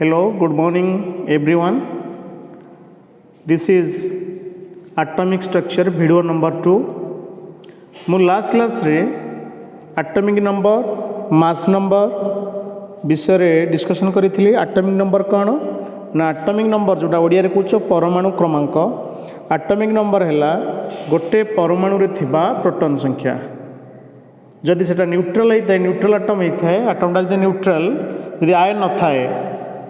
Hello, good morning everyone. This is atomic structure video number 2. मु last class रे atomic number mass number विषय रे discussion करी atomic number कौन ना एटॉमिक नंबर जोटा ओडिया रे कहूछ परमाणु क्रमांक। एटॉमिक नंबर है गोटे परमाणु रे थिबा प्रोटॉन संख्या। जदि सेटा न्यूट्रल होता है न्यूट्रल एटम होता है एटमटा जब न्यूट्रल जदि आयन न थाए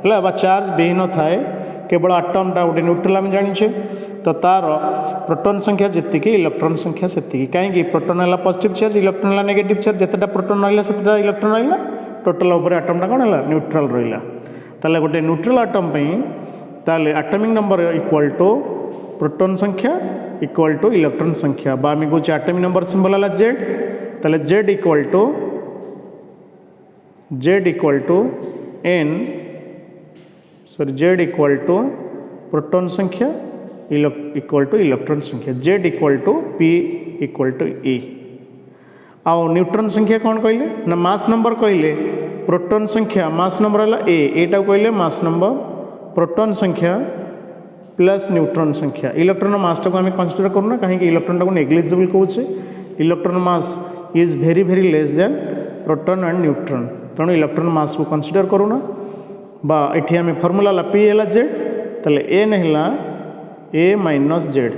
है चार्ज विहीन थाए केवल एटमटा गोटे न्यूट्रल आम जाने तो तार प्रोटॉन संख्या जी इलेक्ट्रॉन संख्या से कहीं प्रोटॉन है पॉजिटिव चार्ज इलेक्ट्रॉन है नेगेटिव चार्ज जितेटा प्रोटॉन रहा से इलेक्ट्रॉन रहा टोटाल उपर एटमटा कौन है न्यूट्रल रहा ताले गोटे न्यूट्रल एटम ताले atomic number equal to proton संख्या इक्वल टू इलेक्ट्रॉन संख्या बा आम कहे एटॉमिक नंबर सिंबल है जेड ताले Z equal to N sorry Z equal to proton संख्या इक्वल टू इलेक्ट्रॉन संख्या Z equal to P equal to E आउ न्यूट्रॉन संख्या कौन कहले ना मास नंबर कहले प्रोटॉन संख्या मास नंबर है एटा कहले मास नंबर प्रोटॉन संख्या प्लस न्यूट्रॉन संख्या इलेक्ट्रॉन मास टाक आम कनसीडर करूना कहीं इलेक्ट्रॉन टाक नेग्लिजिबल कहूचे electron mass is very very less than proton and neutron तेणु इलेक्ट्रॉन मास को कनसीडर करूना बा एठी आम फॉर्मूला ला पी है जेड ताले एन है ए माइनस जेड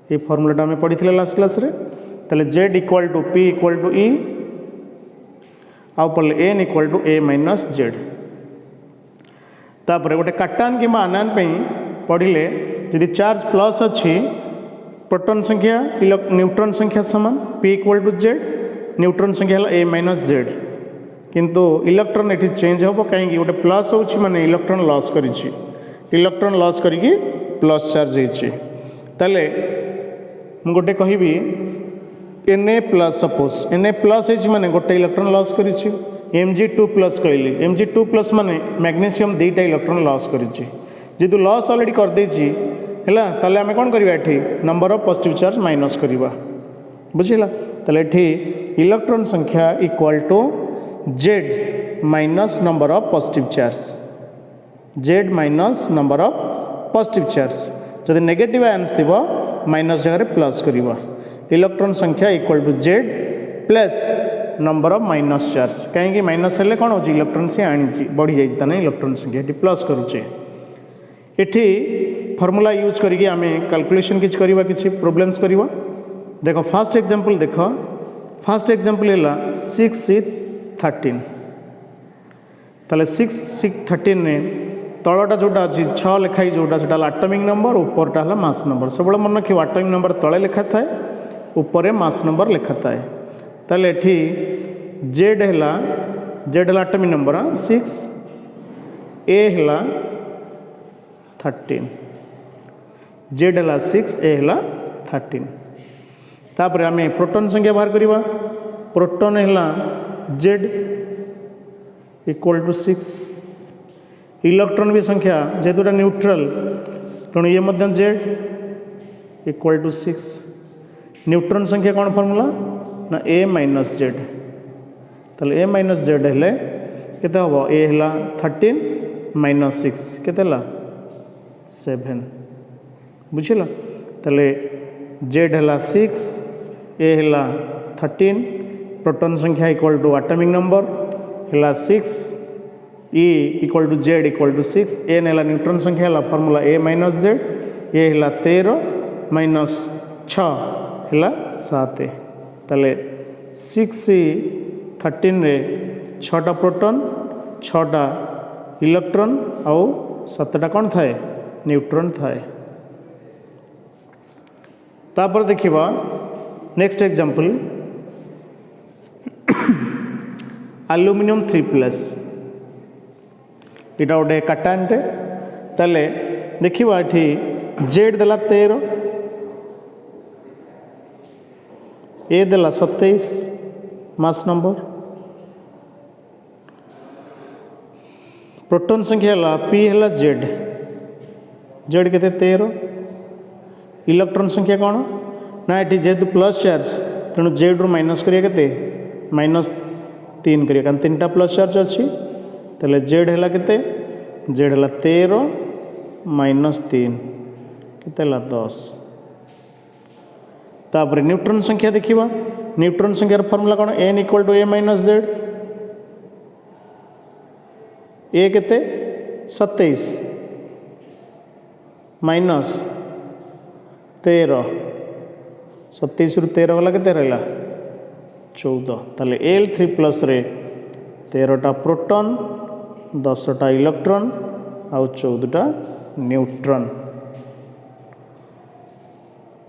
ये फॉर्मूलाटा आम पढ़ी लास्ट क्लास रे ताले Z equal to P equal to E आउ पढ़ले N equal to A minus Z तापर गोटे काटान कि आनान पढ़ले यदि चार्ज प्लस अच्छी प्रोटॉन संख्या न्यूट्रॉन संख्या समान P equal to Z neutron संख्या है ए माइनस जेड किंतु इलेक्ट्रॉन ये चेंज हम कहीं गोटे प्लस हो माने इलेक्ट्रॉन लॉस कर इलेक्ट्रॉन लॉस करके प्लस चार्ज होते गोटे कहबी N A plus suppose N A plus माने गोटे इलेक्ट्रॉन लॉस कर Mg2 प्लस कहली Mg2 प्लस माने मैग्नीशियम दुईटा इलेक्ट्रॉन लॉस कर लॉस ऑलरेडी करदे है आम कौन करवा ये number of positive charge minus करवा बुझला ये इलेक्ट्रॉन संख्या equal to Z minus number of positive charge Z minus number of positive charge जब नेगेटिव आयन्स थी माइनस जगह प्लस करवा इलेक्ट्रॉन संख्या equal to Z plus number of minus charge कहीं माइनस हेल्ले कौन हो इलेक्ट्रॉन से आनी बढ़ी जाता ना इलेक्ट्रॉन संख्या ये प्लस करुचे ये फॉर्मूला यूज करके आम कैलकुलेशन किसी प्रोब्लेम्स करवा देख फास्ट एग्जांपल देख फास्ट एग्जांपल है 6C13 ताले 6C13 ने तलटा जोटा अच्छी 6 लिखाई जोटा से एटॉमिक नंबर उपरटा है मास नंबर सब मन रख एटॉमिक नंबर तले लिखा थाए ऊपर मास नंबर लिखा थाए ताले एठी जेड है एटॉमिक नंबर 6 ए है 13 जेड है 6 ए है 13 तापर आम प्रोटॉन संख्या बाहर करवा प्रोटॉन है जेड इक्वल टू 6 इलेक्ट्रॉन भी संख्या जेहेतुटा न्यूट्रल तेणु ये जेड इक्वल टू 6 न्यूट्रॉन संख्या कौन फॉर्मूला ना ए माइनस जेड ताले ए माइनस जेड है केते हम ए है 13 माइनस 6 केते 7 बुझल ताले जेड है 6 ए है 13 प्रोटॉन संख्या इक्वल टू एटॉमिक नंबर है 6 E equal to Z equal to 6 N है न्यूट्रॉन संख्या है formula A minus Z A है 13 माइनस 6 है 7 ताले 6C13 रे 6टा प्रोटॉन 6टा इलेक्ट्रॉन आउ 7टा कौन थाए न्यूट्रॉन थाए तापर देखिबा नेक्स्ट एग्जांपल एल्युमिनियम 3+ इटा गोटे काटानटे ताले देखिबा एठी जेड देला 13 ए देला 27 मास नंबर प्रोटॉन संख्या है पी है जेड जेड के 13 इलेक्ट्रॉन संख्या कौन ना ये जेहेतु प्लस चार्ज तेणु जेड रु माइनस करिए के -3 करिए कारण 3टा प्लस चार्ज अच्छी ताले जेड है केते जेड है 13 माइनस 3 केते 10 तापर न्यूट्रन संख्या देखिबा न्यूट्रन संख्यार फॉर्मूला कौन n equal to a minus Z A केते 27 माइनस 13 27 रु 13 गला केते रहला 14 ताले Al3 प्लस रे 13टा प्रोटॉन 10टा इलेक्ट्रॉन आउ 14टा न्यूट्रॉन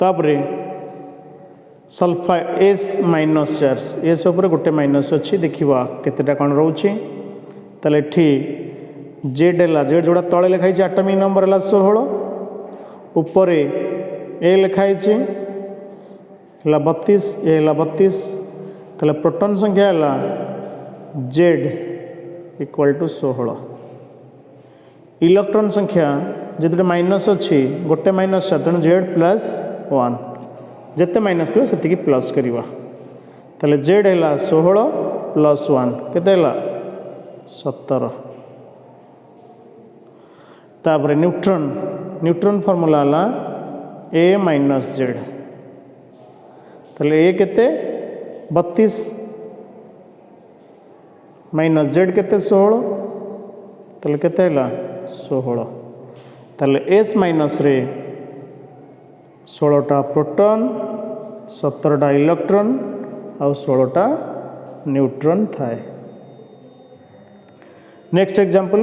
तापरे sulphide S minus charge S उपर गोटे माइनस अच्छी देखा केतेटा कौन रोचे ताले एठी जेड है जेड जोड़ा तले लिखाई आटमिक नंबर है 16 उपरे ए लिखाई है 32 ए है 32 ताले प्रोटॉन संख्या है जेड इक्वल टू 16 इलेक्ट्रॉन संख्या जिते माइनस अच्छी गोटे माइनस तेणु जेड प्लस 1 जिते माइनस थी से प्लस करवा ताले जेड है 16 प्लस 1 केते 17 तापर न्यूट्रॉन न्यूट्रॉन फॉर्मूला है ए माइनस जेड ताले ए केते 32 माइनस जेड केते 16 ताले केते 16 ताले एस माइनस रे 16टा प्रोटॉन 17टा इलेक्ट्रॉन और 16टा न्यूट्रॉन थाए नेक्स्ट एग्जांपल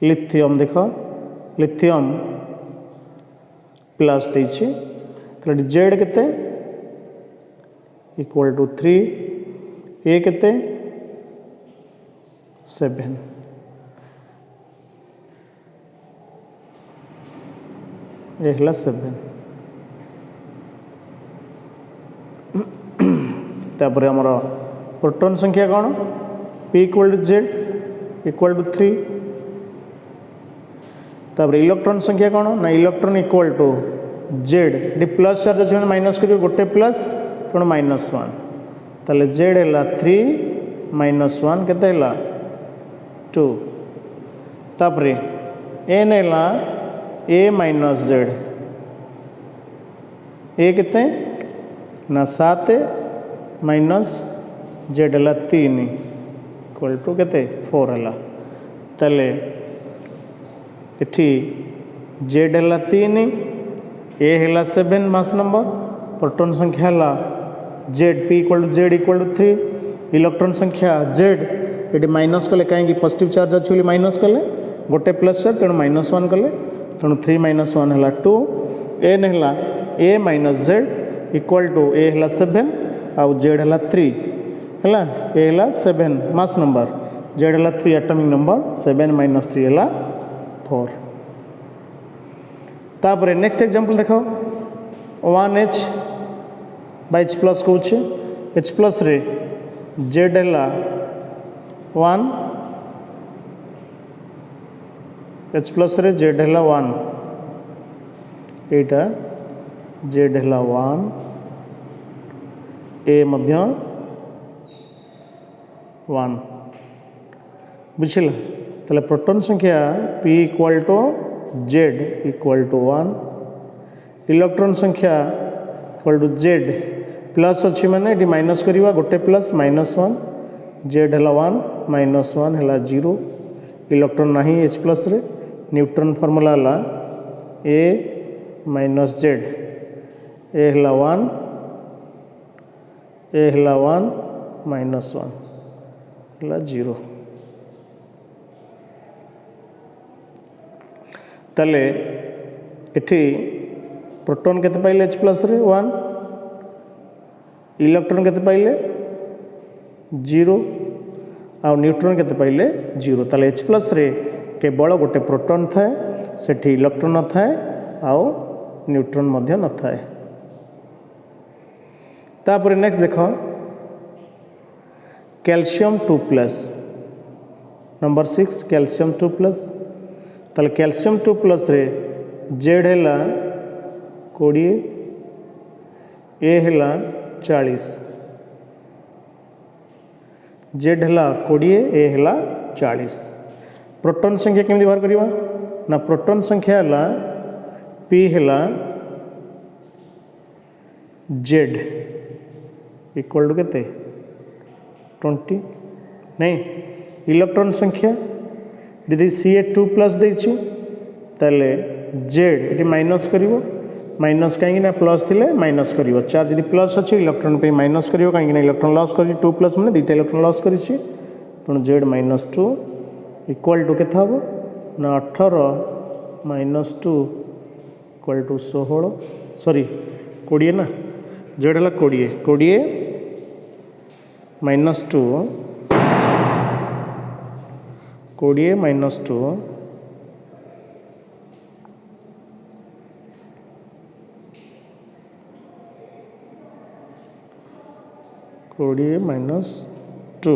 लिथियम देख लिथियम प्लस देछि ताले जेड केते इक्वल टू 3 ए केते 7 ए हला 7 तापर हमर प्रोटॉन संख्या कौन p equal to Z equal to 3 तापर इलेक्ट्रॉन संख्या कौन ना electron equal to Z D plus charge अच्छे माइनस कर गोटे प्लस तेणु माइनस 1 ताले जेड है 3 माइनस 1 केते 2 तापर एन है ए माइनस जेड ए केते ना 7 माइनस जेड है 3 इक्वल टू केते 4 है ताले इठी जेड है 3 ए है 7 मास नंबर प्रोटॉन संख्या है Z P equal to 3 electron संख्या जेड ये माइनस कले कहीं पॉजिटिव चार्ज अच्छी माइनस कले गोटे प्लस चार्ज तेणु माइनस 1 कले तेणु 3 माइनस 1 है 2 एन है A minus Z equal to ए है 7 आउ जेड है 3 है ए है 7 मास नंबर जेड है 3 एटॉमिक नंबर 7 माइनस 3 है 4 तापर नेक्स्ट एग्जांपल देखो 1H बाय H प्लस कौच H प्लस रे जेड है 1 H प्लस रे जेड है 1 एटा जेड है 1 ए मध्य 1 बुझल ताले प्रोटॉन संख्या p equal to Z equal to 1 electron संख्या इक्वल टू जेड प्लस अच्छी माने ये माइनस करवा गोटे प्लस माइनस 1 जेड है 1 माइनस 1 है 0 इलेक्ट्रॉन नहीं H प्लस रे न्यूट्रॉन फॉर्मूला है ए माइनस जेड ए है 1 ए है 1 माइनस 1 है 0 ताले इठी प्रोटॉन केते पाइले H प्लस रे 1 इलेक्ट्रॉन केते पाइले 0 आ न्यूट्रॉन केते पाइले 0 ताले H प्लस रे केवल गोटे प्रोटॉन थाए सेठी इलेक्ट्रॉन न थाए आउ न्यूट्रॉन मध्य न थाए तापर नेक्स्ट देखो calcium 2 plus number 6 calcium 2 plus ताले कैल्शियम 2 प्लस रे जेड है 20 ए है 40 जेड है 20 ए है 40। प्रोटॉन संख्या केमी बाहर करवा ना प्रोटॉन संख्या है पी है जेड इक्वल टू केते 20 नहीं इलेक्ट्रॉन संख्या यदि Ca2+ देछि ताले जेड ये माइनस करिवो माइनस कहीं प्लस थिले माइनस करिवो चार्ज यदि प्लस अच्छी इलेक्ट्रॉन पे माइनस करिवो कहीं इलेक्ट्रॉन लॉस कर 2+ मैंने दुईटा इलेक्ट्रॉन लॉस करिछि तेणु जेड -2 इक्वल टू केते हबो ना 18 -2 इक्वल टू 16 सॉरी 20 ना जेड है 20 -2 20 -2 20 -2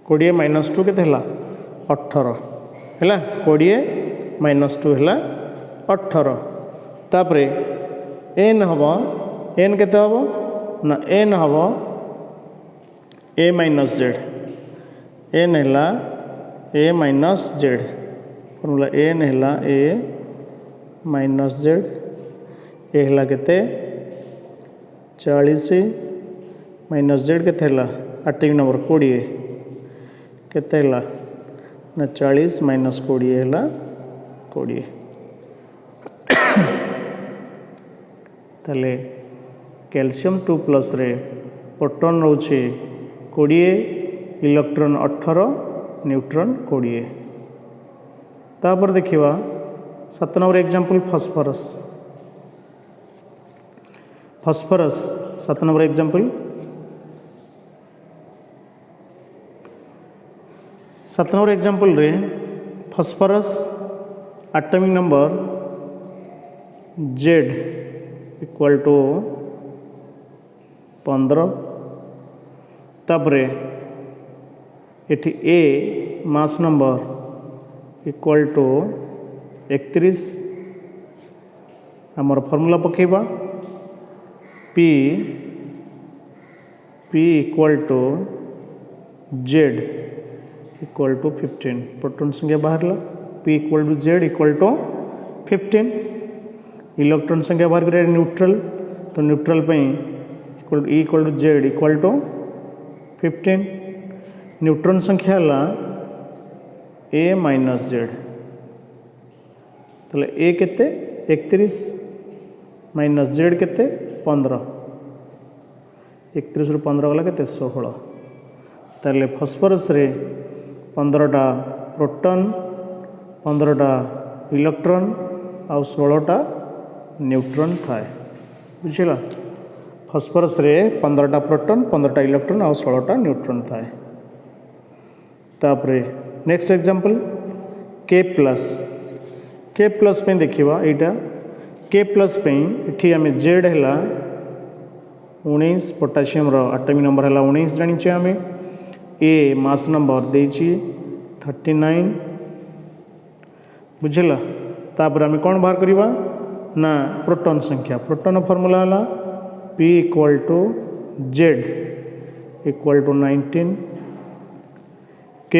20 -2 केते हला 18 है 20 -2 है 18 तापरे एन हम एन केते हम ना एन हम ए माइनस जेड एन है A minus Z formula N है ए माइनस जेड ए है केते 40 माइनस जेड केते हला 8 नंबर 20 केते हला ना 40 -20 है 20 ताले कैल्शियम 2+ रे प्रोटॉन रोचे 20 इलेक्ट्रॉन 18 न्यूट्रॉन 20 तापर देखिवा 7 number example phosphorus 7 number example 7 number example रे phosphorus atomic number Z equal to 15 तापरे एठी A mass number equal to 31 आमर फॉर्मूला पकेबा P equal to Z equal to 15 proton संख्या बाहर P equal to Z equal to 15 electron संख्या बाहर कर न्यूट्रल तो neutral equal to Z equal to 15 neutron संख्या है ए माइनस जेड तो ए केते 31 माइनस जेड केते 15 31 रु 15 गला केते 16 ताले फॉस्फोरस रे 15टा प्रोटॉन 15टा इलेक्ट्रॉन आउ 16टा न्यूट्रॉन थाए बुझिला फॉस्फोरस रे 15टा प्रोटॉन 15टा इलेक्ट्रॉन आउ 16टा न्यूट्रॉन थाए तापरे नेक्स्ट एग्जांपल K+ पे देखिवा एटा K+ पे इठी आमे जेड हैला 19 पोटेशियम रो एटॉमिक नंबर हैला 19 जानि छै आमे ए मास नंबर देछि 39 बुझिला तापर आमे कोन बाहर करिवा ना प्रोटॉन संख्या प्रोटॉन फार्मूला हैला P equal to Z equal to 19 K+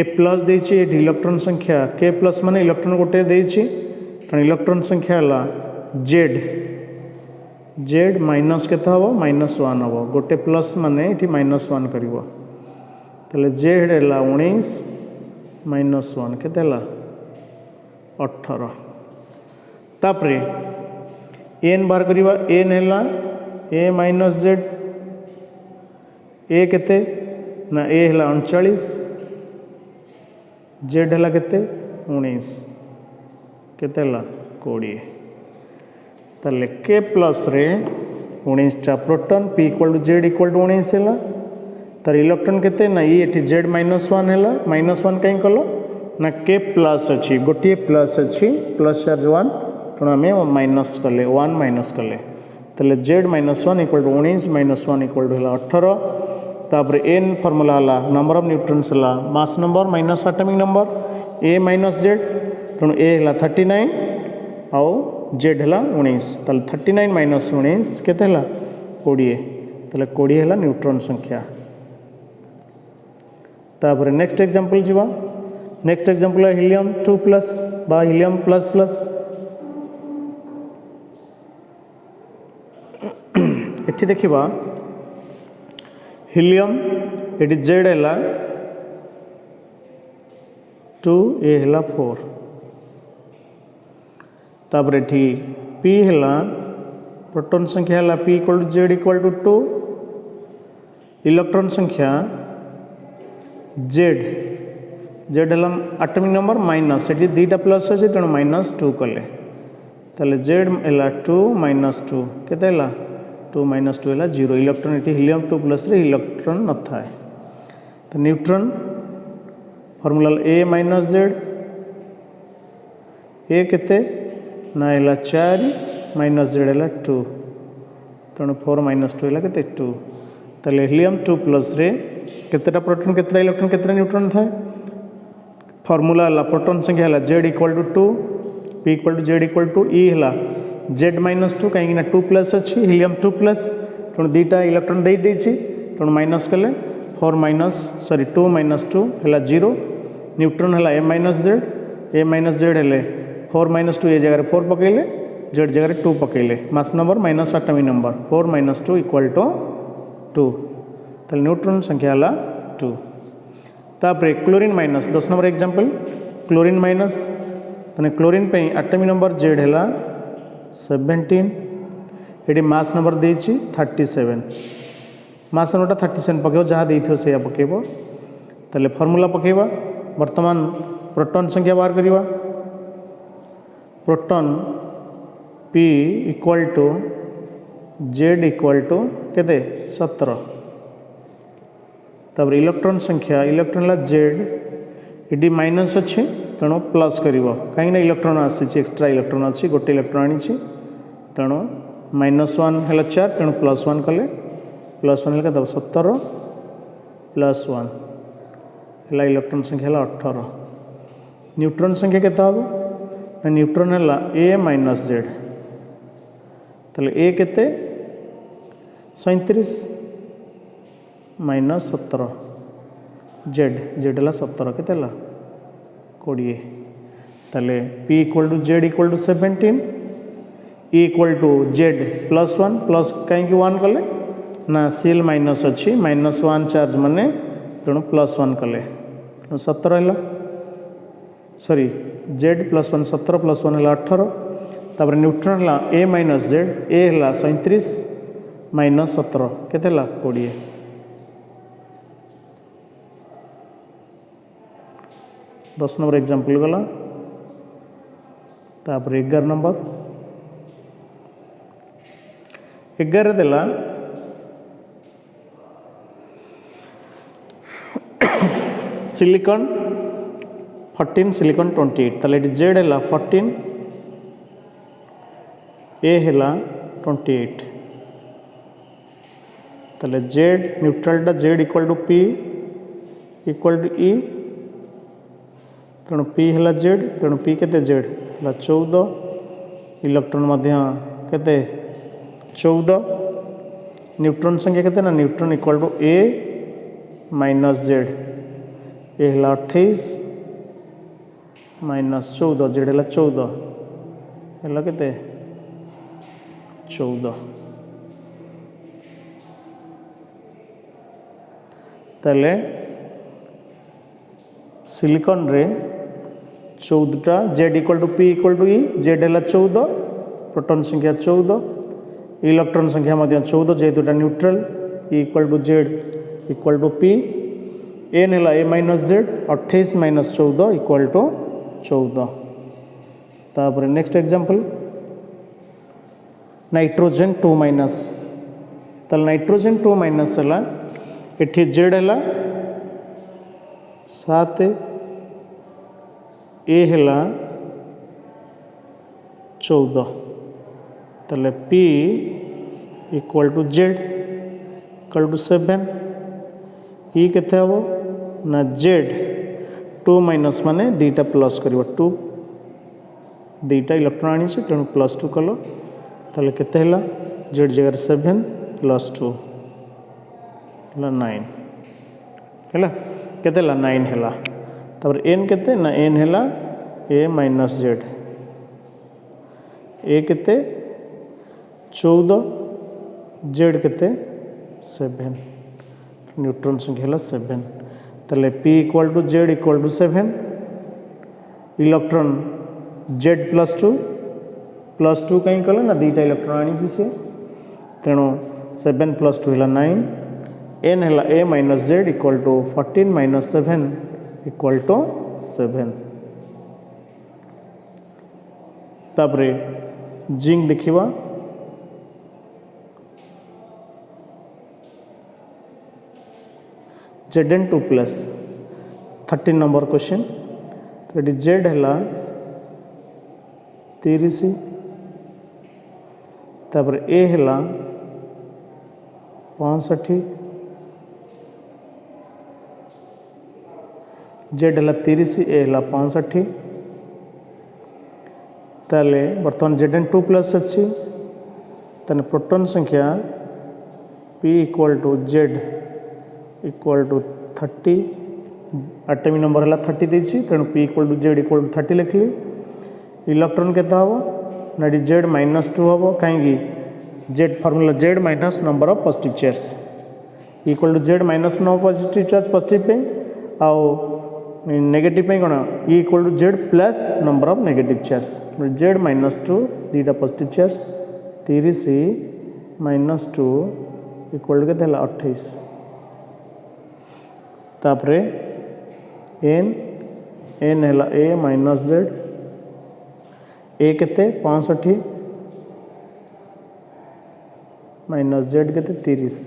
देछि एठी इलेक्ट्रॉन संख्या K+ माने इलेक्ट्रॉन गोटे देछि कारण इलेक्ट्रॉन संख्या हैला जेड माइनस केते हबो -1 हबो गोटे प्लस माने एठी -1 करिवो तले जेड हैला 19 -1 केते हैला 18 तापरे एन बाहर करिवा एन हैला ए माइनस जेड ए केते ना ए हैला 39 जेड हैला केते 19 केते हैला 20 ताले K+ रे 19टा proton P equal to Z equal to 19 हैला तार इलेक्ट्रॉन केते ना ये एठी जेड -1 हैला -1 कहीं कलो ना K+ अच्छी गोटे प्लस अच्छी प्लस चार्ज 1 तेणु आम माइनस कले 1 माइनस कले ताले Z -1 equal to 19 -1 equal to 18 तापर एन फॉर्मूला है नंबर ऑफ न्यूट्रॉन्स है mass number minus atomic number A minus Z तेणु ए है 39 आउ जेड है 19 ताले 39 माइनस 19 केते है 20 ताले 20 है न्यूट्रॉन संख्या। तापर नेक्स्ट एग्जांपल जीवा नेक्स्ट एग्जांपल है हीलियम 2 प्लस बा हीलियम प्लस प्लस एठी देखिबा हीलियम एटी जेड है 2 ए है 4 तापर एठी पी है प्रोटॉन संख्या है P equal to Z equal to 2 electron संख्या जेड जेड है एटॉमिक नंबर माइनस एटी दुईटा प्लस अच्छे तेणु -2 कले ताले जेड है 2 -2 केते है 2 -2 है 0 इलेक्ट्रॉन ये हीलियम 2 प्लस रे इलेक्ट्रॉन न थाए तो neutron formula A minus Z A केते ना है 4 माइनस जेड है 2 तेणु 4 -2 है केते 2 ताले हीलियम 2 प्लस रे केतेटा प्रोटॉन केतेटा इलेक्ट्रॉन केतेटा न्यूट्रॉन थाए फॉर्मूला है प्रोटॉन संख्या है Z equal to 2 P equal to Z equal to E है जेड -2 कहीं 2 प्लस अच्छी हीलियम 2 प्लस तेणु दुईटा इलेक्ट्रॉन दे देछि तेणु माइनस कले 2 -2 है 0 न्यूट्रॉन है ए माइनस जेड है 4 -2 ए जगह 4 पकईले जेड जगह 2 पकईले mass number minus atomic number 4 -2 equal to 2 तो न्यूट्रॉन संख्या है 2 तापर chlorine minus 10 number example chlorine minus मैंने क्लोरीन पे एटॉमिक नंबर जेड है 17 ये मास नंबर देछि 37 मास नंबर 37 पकेब जहाँ देथियो से पकेब ताले फॉर्मूला पकेबा वर्तमान प्रोटॉन संख्या बाहर करिबा proton P equal to Z equal to केते 17 तब इलेक्ट्रॉन संख्या इलेक्ट्रॉन जेड इडी माइनस अच्छे तेणु प्लस कर कहीं इलेक्ट्रॉन आसी एक्सट्रा इलेक्ट्रॉन अच्छी गोटे इलेक्ट्रॉन आनी तेणु -1 है 4 तेणु +1 कले +1 है 17 +1 है इलेक्ट्रॉन संख्या है 18 न्यूट्रॉन संख्या केता हम न्यूट्रॉन है ए माइनस जेड ताले ए केते 37 -17 जेड जेड है 17 केते 20 ताले P equal to Z equal to 17 E equal to Z +1 plus कहीं 1 कले ना सीएल माइनस अच्छी -1 चार्ज माने तेणु +1 कले 17 है सॉरी जेड +1 17 +1 है 18 तापर न्यूट्रॉन है ए माइनस जेड ए है 37 -17 केते 20 10 नंबर एग्जांपल गला तापर 11 नंबर 11 देला सिलिकॉन 14 सिलिकॉन 28 ताले जेड है 14 ए है 28 ताले Z neutral Z equal to P equal to E तेणु पी है जेड तेणु पी केते जेड है 14 इलेक्ट्रॉन केते 14 न्यूट्रॉन संख्या केते ना neutron equal to A minus Z A है 28 -14 जेड है 14 है केते 14 ताले सिलिकॉन रे 14टा Z equal to P equal to E Z है 14 प्रोटॉन संख्या 14 इलेक्ट्रॉन संख्या 14 जेहेतुटा neutral E equal to Z equal to P N है A minus Z 28 -14 equal to 14 तापर नेक्स्ट एग्जांपल नाइट्रोजन 2 माइनस ताले नाइट्रोजन 2 माइनस है एठी जेड है 7 ए है 14 ताले P equal to Z equal to 7 E केते हम ना जेड टू माइनस माने दीटा प्लस कर टू दीटा इलेक्ट्रॉन आनी तेणु प्लस टू कल ताले केते हला जेड जगह 7 प्लस 2 हला 9 हला केते हला 9 हला तापर एन केते ना एन हला ए माइनस जेड ए केते 14 जेड केते 7 न्यूट्रॉन संख्या हला 7 ताले P equal to Z equal to 7 electron Z plus two कहीं कले ना दीटा इलेक्ट्रॉन आनी सी तेणु 7 प्लस 2 है 9 एन है A minus Z equal to 14 minus 7 equal to 7 तापरे जिंक देखिवा जेड 2 प्लस 13 नंबर क्वेश्चन तो ये जेड है 30 तापर ए है 65 जेड है 30 ए है 65 ताले बर्तमान जेड 2 प्लस अच्छी ताने प्रोटॉन संख्या P equal to Z equal to 30 atomic number है 30 देछि तेणु P equal to Z equal to 30 लिखली इलेक्ट्रॉन केते हम ना जेड माइनस 2 हम कहीं Z formula Z minus number of positive charge equal to Z minus number positive charge positive पे आउ नेगेटिव पे कौन E equal to Z plus number of negative charge Z minus 2 दीटा positive charge 30 minus 2 equal to केते 28 तापरे N है A minus Z A केते 65 minus Z केते 30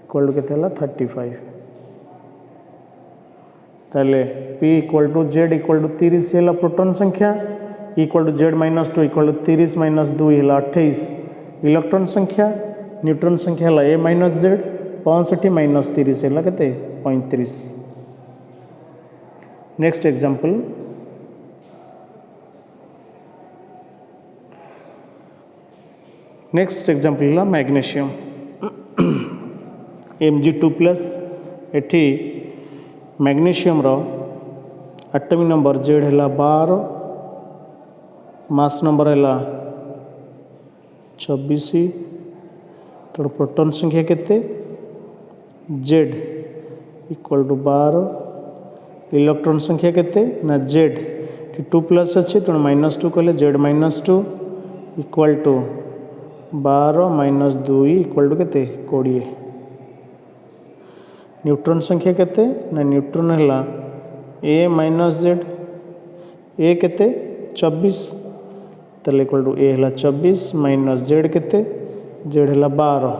इक्वल टू केते 35 ताले P equal to Z equal to 30 है proton संख्या equal to Z minus 2 equal to 30 minus 2 है 28 इलेक्ट्रॉन संख्या न्यूट्रॉन संख्या है ए माइनस जेड 65 माइनस 30 है केते 35 नेक्स्ट एग्जांपल नेक्स्ट एग्जांपल है मैग्नीशियम Mg2 प्लस एठी मैग्नीशियम रो एटॉमिक नंबर जेड है 12 मास नंबर है 24 तो प्रोटॉन संख्या केते जेड इक्वल टू 12 इलेक्ट्रॉन संख्या केते ना जेड 2 प्लस अच्छे तो माइनस 2 कले Z minus 2 equal to 12 minus 2 equal to केते 20 न्यूट्रॉन संख्या केते ना न्यूट्रॉन है ए माइनस जेड ए केते 24 तले इक्वल टू ए है 24 माइनस जेड केते जेड है 12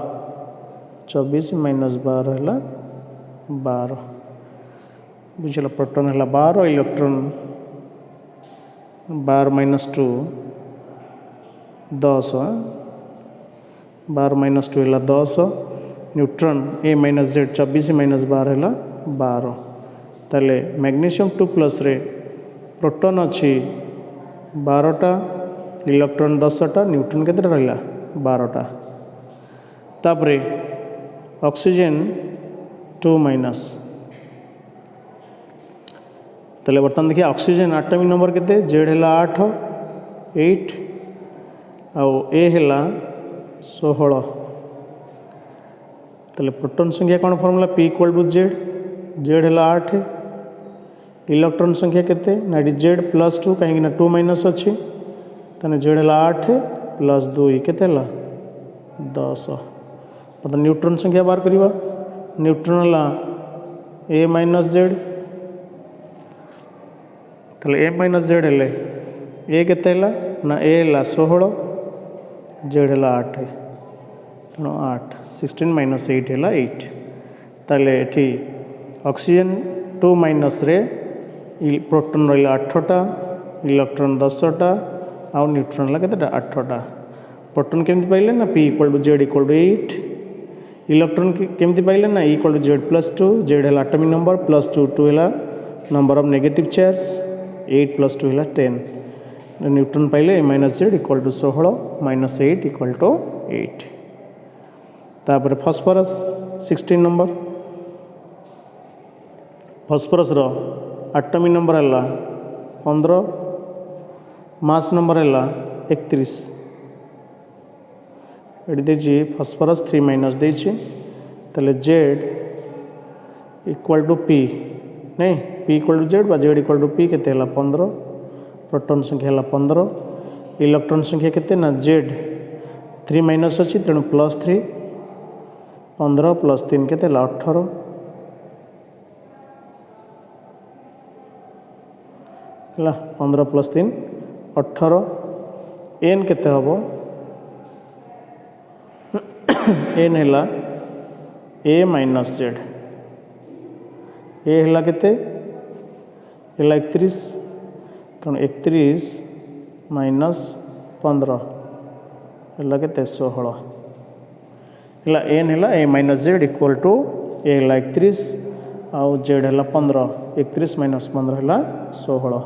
24 माइनस 12 है 12 बुझल प्रोटॉन है 12 इलेक्ट्रॉन 12 माइनस 2 10 12 माइनस 2 है 10 न्यूट्रॉन ए माइनस जेड 24 माइनस 12 है 12 ताले मैग्नीशियम 2 प्लस रे प्रोटॉन अच्छी 12टा इलेक्ट्रॉन 10टा न्यूट्रॉन केते रहिला 12टा तापरे ऑक्सीजन 2 माइनस ताले बर्तमान देखिए ऑक्सीजन एटॉमिक नंबर केते जेड है 8 आउ ए है 16 ताले प्रोटॉन संख्या कौन formula P equal to Z Z है 8 इलेक्ट्रॉन संख्या केते ना जेड प्लस 2 कहीं 2 माइनस अच्छी ताने जेड है 8 प्लस 2 केते 10 मतलब न्यूट्रॉन संख्या बार करिवा न्यूट्रॉन है ए माइनस जेड ताले ए माइनस जेड है ए केते ना ए है 16 जेड है 8 तेणु 8 16 माइनस 8 है 8 ताले एठी ऑक्सीजन 2 माइनस रे प्रोटॉन रही 8टा इलेक्ट्रॉन 10टा आउ न्यूट्रॉन है केतेटा 8टा प्रोटॉन केमती पाइले ना P equal to Z equal to 8 electron केमती पाइले ना equal to Z plus 2 Z है एटॉमिक नंबर प्लस 2 2 है number of negative charge 8 plus 2 है 10 न्यूट्रन पाइले A minus Z equal to 16 minus 8 equal to 8 तापर फॉस्फोरस 16 नंबर फॉस्फोरस रो atomic number है 15 मास नंबर है 31 ये देखिए फॉस्फोरस 3 माइनस देखिए ताले जेड इक्वल टू पी नहीं P equal to Z Z equal to P केते 15 प्रोटॉन संख्या 15 इलेक्ट्रॉन संख्या केते ना जेड 3 माइनस अच्छी तेणु प्लस 3 15 प्लस 3 केते 18 है 15 प्लस 3 18 एन केते हम एन है ए माइनस जेड ए है केते 31 तेणु 31 माइनस 15 है केते 16 है एन है A minus Z equal to ए है 31 आउ जेड है 15 31 माइनस 15 है 16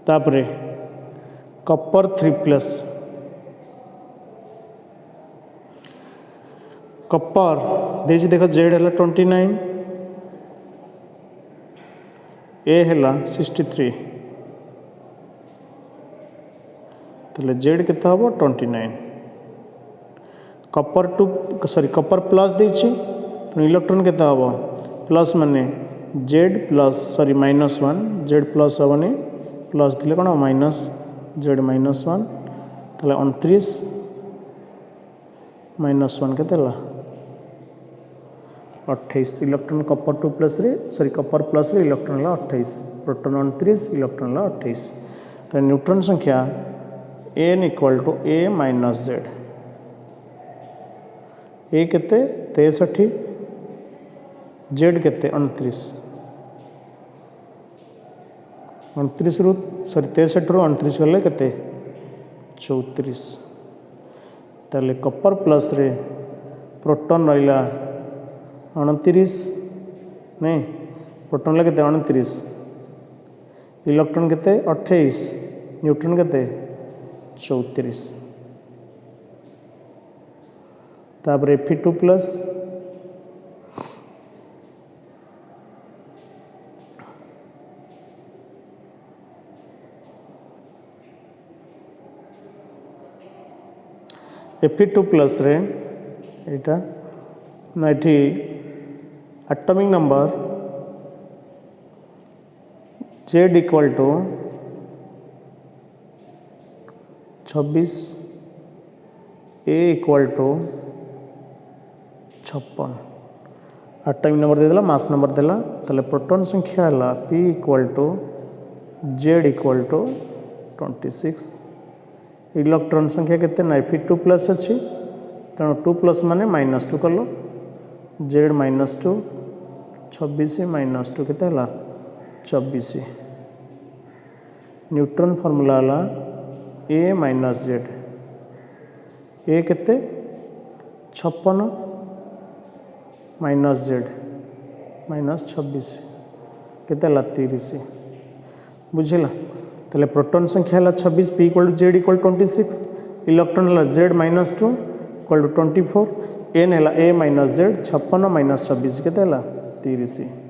तापरे कॉपर 3 प्लस कॉपर देखिए देख जेड है 29 ए है 63 तो जेड के हम 29 कॉपर 2 सॉरी कॉपर प्लस देखिए तो इलेक्ट्रॉन के हम प्लस माने Z plus sorry minus 1 Z plus हेनी प्लस दिले कौन माइनस जेड माइनस 1 ताले 29 माइनस 1 के 28 इलेक्ट्रॉन कॉपर 2 प्लस रे सॉरी कॉपर प्लस रे इलेक्ट्रॉन 28 प्रोटॉन 29 इलेक्ट्रॉन 28 तो न्यूट्रॉन संख्या N equal to A minus Z A केते 63 जेड केते 29 29 रु सॉरी 63 रु 29 गले केते 34 ताले कॉपर प्लस रे प्रोटॉन रहिला 29 नहीं प्रोटॉन केते 29 इलेक्ट्रॉन केते 28 न्यूट्रॉन केते 34 तापर Fe2 प्लस Fe2 प्लस रे एटा ना एठी atomic number Z equal to 26 A equal to 56 atomic number देदेला मास नंबर देला ताले प्रोटॉन संख्या है P equal to Z equal to 26 electron संख्या केते ना Fe2 प्लस अच्छी तेणु 2 प्लस माने माइनस 2 कल जेड माइनस 2 26 माइनस 2 केते 24 न्यूट्रॉन फॉर्मूला है ए माइनस जेड ए केते 56 माइनस जेड माइनस 26 केते 30 बुझेला ताले प्रोटॉन संख्या है 26 P equal to Z equal 26 electron है Z minus 2 equal to 24 N है ए माइनस जेड 56 माइनस 26 केते 30